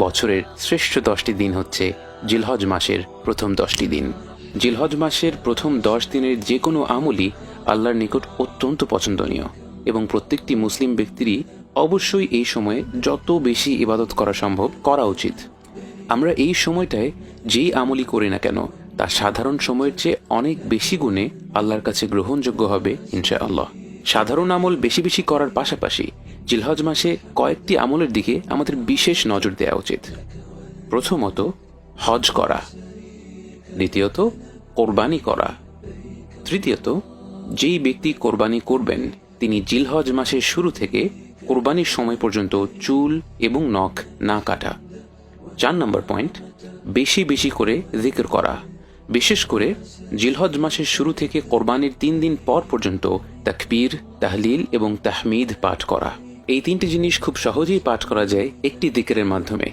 বছরের শ্রেষ্ঠ 10টি দিন হচ্ছে জিলহজ মাসের প্রথম 10টি দিন। জিলহজ মাসের প্রথম 10 দিনের যে কোনো আমলই আল্লাহর নিকট অত্যন্ত পছন্দনীয় এবং প্রত্যেকটি মুসলিম ব্যক্তিরই অবশ্যই এই সময়ে যত বেশি ইবাদত করা সম্ভব করা উচিত। আমরা এই সময়টায় যেই আমলই করি না কেন তা সাধারণ সময়ের চেয়ে অনেক বেশি গুণে আল্লাহর কাছে গ্রহণযোগ্য হবে ইনশাআল্লাহ। সাধারণ আমল বেশি বেশি করার পাশাপাশি জিলহজ মাসে কয়েকটি আমলের দিকে আমাদের বিশেষ নজর দেওয়া উচিত। প্রথমত হজ করা, দ্বিতীয়ত কোরবানি করা, তৃতীয়ত যেই ব্যক্তি কোরবানি করবেন তিনি জিলহজ মাসের শুরু থেকে কোরবানির সময় পর্যন্ত চুল এবং নখ না কাটা। 4 নম্বর পয়েন্ট, বেশি বেশি করে জিকির করা, বিশেষ করে জিলহজ মাসের শুরু থেকে কোরবানির 3 দিন পর পর্যন্ত তাকবীর, তাহলিল এবং তাহমিদ পাঠ করা। এই 3টি জিনিস খুব সহজেই পাঠ করা যায় একটি জিকিরের মাধ্যমে।